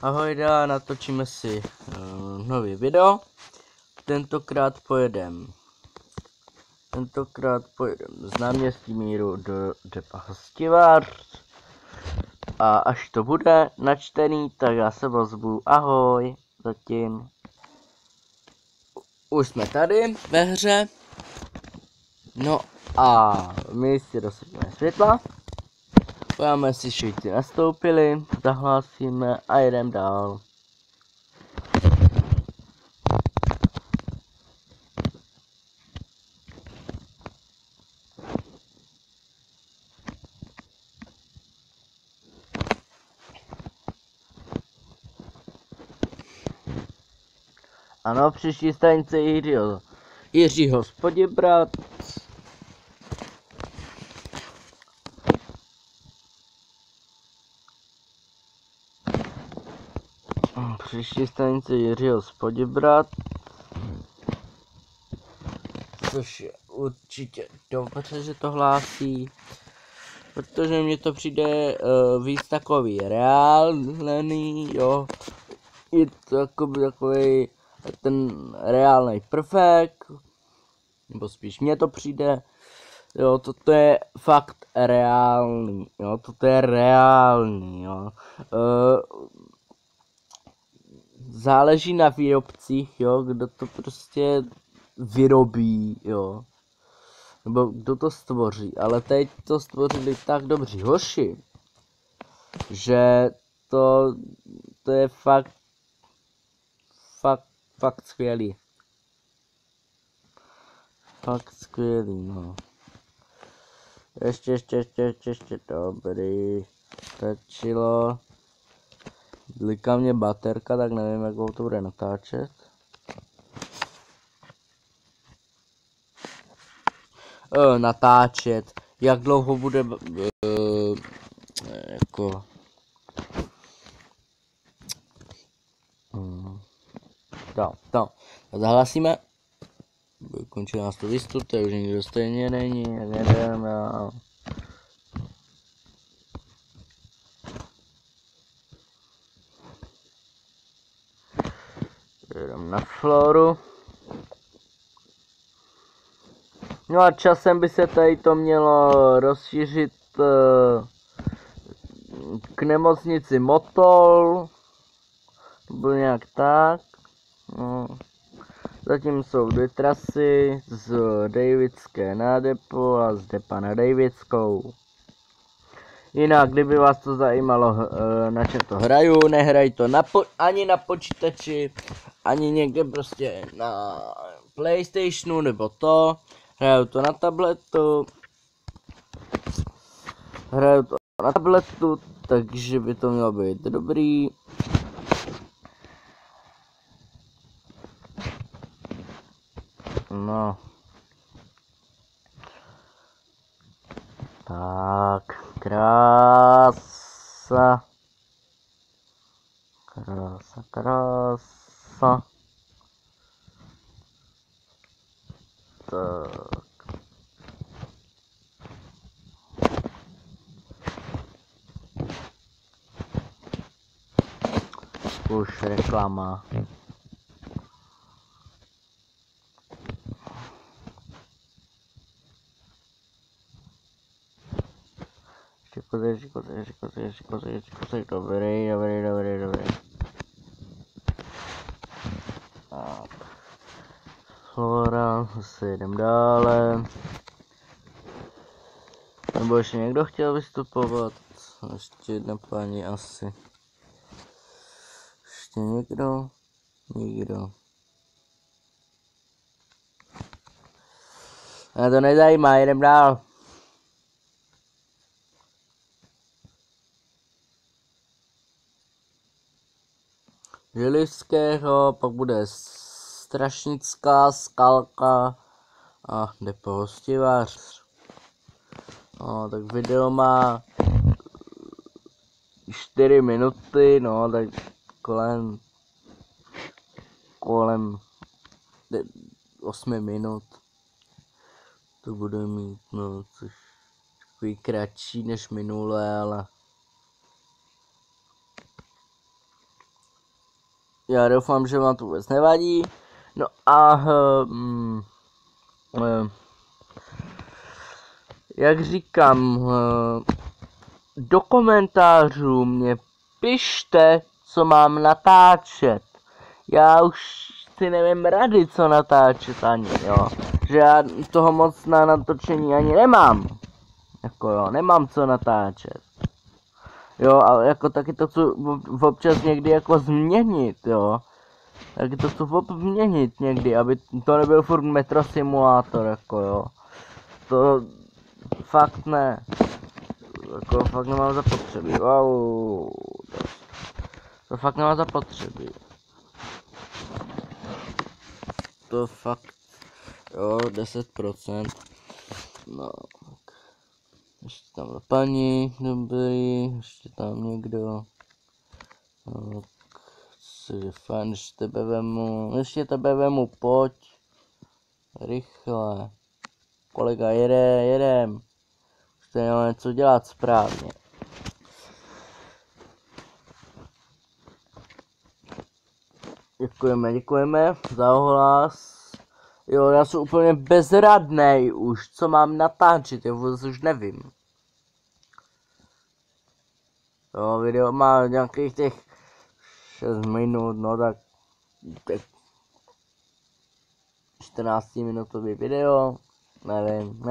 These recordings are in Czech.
Ahoj, natočíme si nový video. Tentokrát pojedem z náměstí Míru do depa Hostivář. A až to bude načtený, tak já se ozvu. Ahoj, zatím. Už jsme tady ve hře. No a my si rozsvítíme světla. Podíváme si, všichni nastoupili, zahlásíme a jedeme dál. Ano, příští stanice Jiřího Spodibrat. Příští stanice Jiřího Spodibrat. Což je určitě dobře, že to hlásí. Protože mně to přijde víc takový reálný, jo. Je to takový ten reálný prvek. Nebo spíš mně to přijde. Jo, toto je fakt reálný, jo, toto je reálný, jo. Záleží na výrobcích, jo, kdo to prostě vyrobí, jo. Nebo kdo to stvoří, ale teď to stvořili tak dobří hoši, že to je fakt skvělý. Fakt skvělý, no. Ještě dobrý. Stačilo. Bliká mě baterka, tak nevím, jak to bude natáčet. Natáčet. Jak dlouho bude jako... No. Zahlasíme. Končí nás to výstup, to už nikdo stejně není, jedeme a... Jedeme na floru. No a časem by se tady to mělo rozšířit k nemocnici Motol. Bylo nějak tak. No. Zatím jsou dvě trasy, z Davidské na depo a z depa na Davidskou. Jinak, kdyby vás to zajímalo, na čem to hraju, nehraj to ani na počítači, ani někde prostě na PlayStationu nebo to. Hraju to na tabletu. Takže by to mělo být dobrý. No. Tak, krása. Tak. Už reklama. Kozy, dobrý. Tak. Flora, zase jdem dále. Nebo ještě někdo chtěl vystupovat? Ještě jedna paní asi. Ještě někdo? Nikdo. A to nezajímá, jdem dál. Želivského, pak bude Strašnická, Skalka a depo Hostivář. No, tak video má 4 minuty, no, tak kolem 8 minut to bude mít, no, což takový kratší než minule, ale Já doufám, že vám to vůbec nevadí. No a jak říkám, do komentářů mě pište, co mám natáčet. Já už si nevím rady, co natáčet ani, jo. Že já toho moc na natočení ani nemám. Jako jo, nemám co natáčet. Jo, a jako taky to chci občas někdy jako změnit, jo. Taky to chci změnit někdy, aby to nebyl furt Metro Simulátor, jako jo. To fakt ne. Jako fakt nemám zapotřebí. Wow. To fakt nemám zapotřebí. To fakt. Jo, 10%. No. Ještě tam paní, dobrý, ještě tam někdo. Tak, což je fajn, ještě tebe vemu, pojď. Rychle. Kolega jedem. Už to nemá něco dělat správně. Děkujeme za ohlas. Jo, já jsem úplně bezradnej už, co mám natáčet, já vůbec už nevím. Jo, video má nějakých těch 6 minut, no tak 14 minutový video, nevím.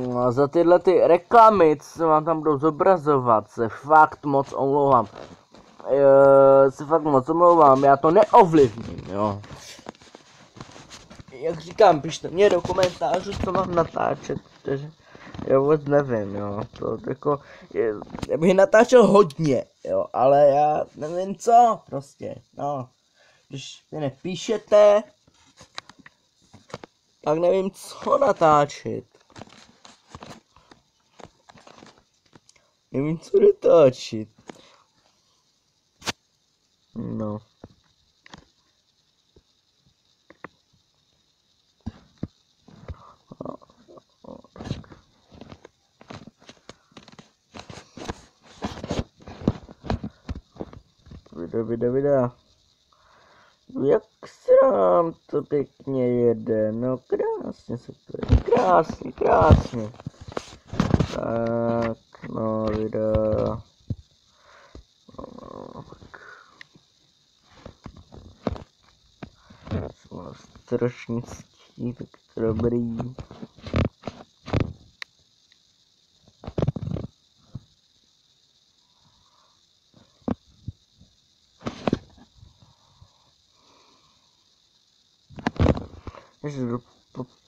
No a za tyhle ty reklamy, co se vám tam budou zobrazovat, se fakt moc omlouvám. Já to neovlivním, jo. Jak říkám, pište mě do komentářů, co mám natáčet, protože já vůbec nevím, jo. To jako, já bych natáčel hodně, jo, ale já nevím co, prostě, no. Když mě nepíšete, tak nevím co natáčet. Nevím co natáčet. No. Video. Jak se nám to pěkně jede, no krásně se to jede, krásně. Tak, no video. Strašnický, tak to dobrý. Ještě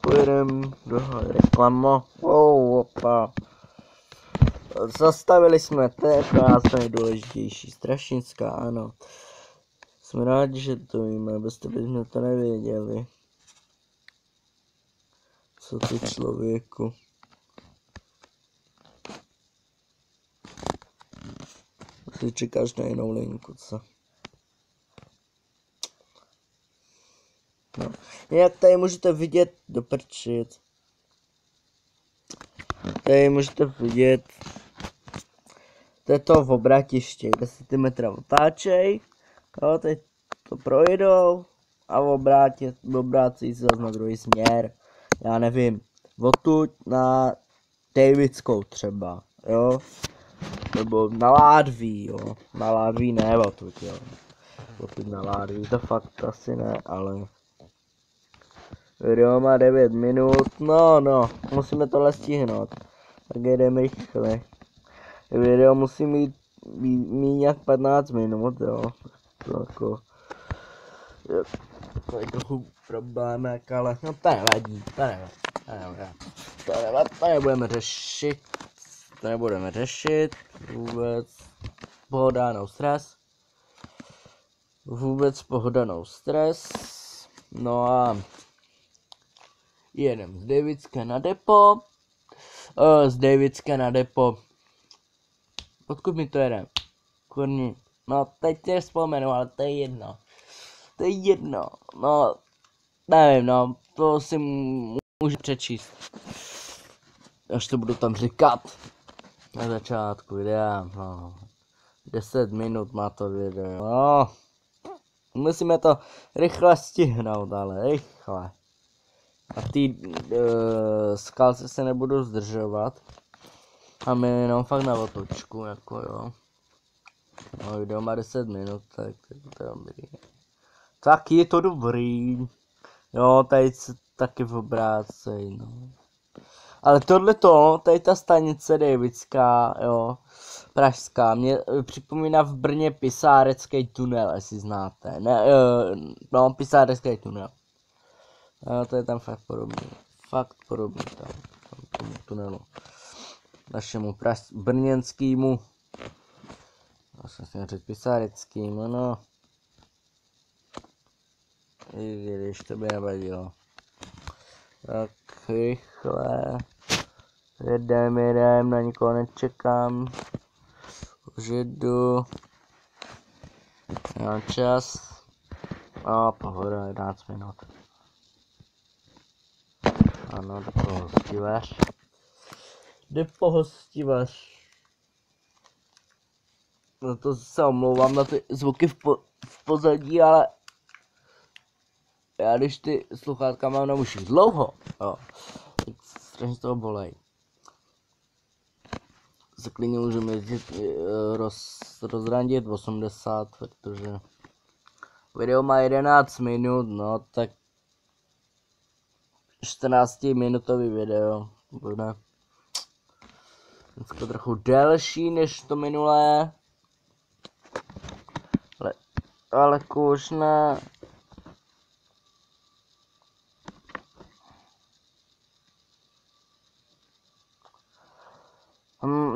pojedem do reklamo. Opa. Zastavili jsme, to je pro nás nejdůležitější. Strašnická, ano. Jsme rádi, že to víme, bez tebe jsme to nevěděli. Co ty člověku. Si čekáš na jinou linku, co? No. Jak tady můžete vidět, doprčit. Tady můžete vidět, to je to v obratiště, kde se ty metra otáčej. Jo, teď to projdou a obrátí se zase na druhý směr. Já nevím, odtud na Davidskou třeba, jo. Nebo na Ládví, jo. Na Ládví ne, odtud, jo. Odtud na Ládví, to fakt asi ne, ale... Video má 9 minut, no, musíme tohle stihnout. Tak jedeme rychle. Video musí mít jak 15 minut, jo. To jako... To je trochu problémek, ale no to nevadí, to nebudeme řešit, vůbec pohodanou stres, no a jedem z Davidské na depo, odkud mi to jede, kurni, no teď tě vzpomenu, ale to je jedno, no, nevím, no, to si můžu přečíst, až to budu tam říkat na začátku videa, no, 10 minut má to video. No, musíme to rychle stihnout, ale rychle. A ty skalce se nebudu zdržovat. A my jenom fakt na otočku, jako jo. No, video má 10 minut, tak to je dobrý. Tak je to dobrý. Jo, tady se taky obrácej, no. Ale tohleto, tady ta stanice Davidská, jo, pražská, mě připomíná v Brně Pisárecký tunel, jestli znáte. Ne, no, Pisárecký tunel. No, to je tam fakt podobný. Fakt podobný tam tomu tunelu. Našemu brněnskému. Já jsem si řekl Pisáreckým, no. I když to by nevadilo. Tak rychle. Jedem, na nikoho nečekám. Už jedu. Mám čas. A pohoda, 11 minut. Ano, jde po hostivař. Jde po hostivař. No to se omlouvám na ty zvuky v pozadí, ale já když ty sluchátka mám na uších dlouho, jo, tak strašně z toho bolej. Se klidně můžeme jezdit, rozrandit 80, protože video má 11 minut, no tak 14 minutový video bude dneska trochu delší než to minulé, ale už ne.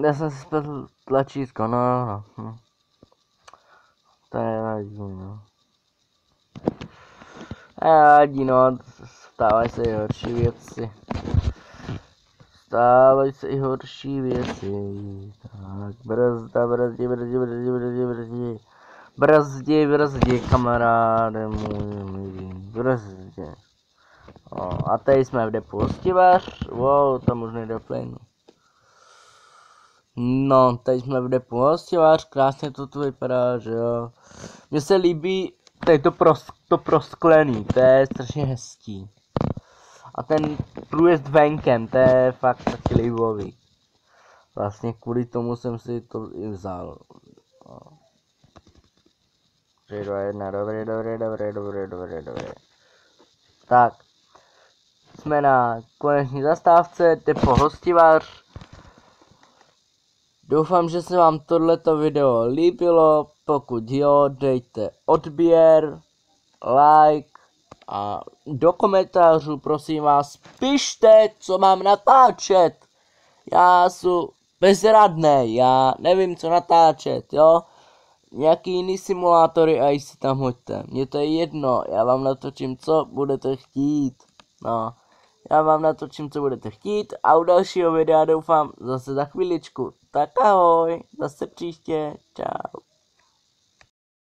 Já jsem si spletl tlačítko, no. To je vadí, no. Vadí, no, stávají se i horší věci. Stávají se i horší věci. Tak, brzdi, kamaráde můj, brzdi. A tady jsme v depu Hostivař, wow, tam už nejde plynu. No, teď jsme v depu Hostivař, krásně to tu vypadá, že jo. Mně se líbí tady to prosklený, to je strašně hezký. A ten průjezd venkem, to je fakt taky líbový. Vlastně kvůli tomu jsem si to i vzal. 3, 2, 1, dobré. Tak, jsme na koneční zastávce, depo Hostivař. Doufám, že se vám tohleto video líbilo, pokud jo, dejte odběr, like a do komentářů prosím vás pište, co mám natáčet. Já jsem bezradný, já nevím, co natáčet, jo. Nějaký jiný simulátory a si tam hoďte, mně to je jedno, já vám natočím, co budete chtít, no. Já vám natočím, co budete chtít a u dalšího videa doufám zase za chviličku. Tak ahoj, zase příště, čau.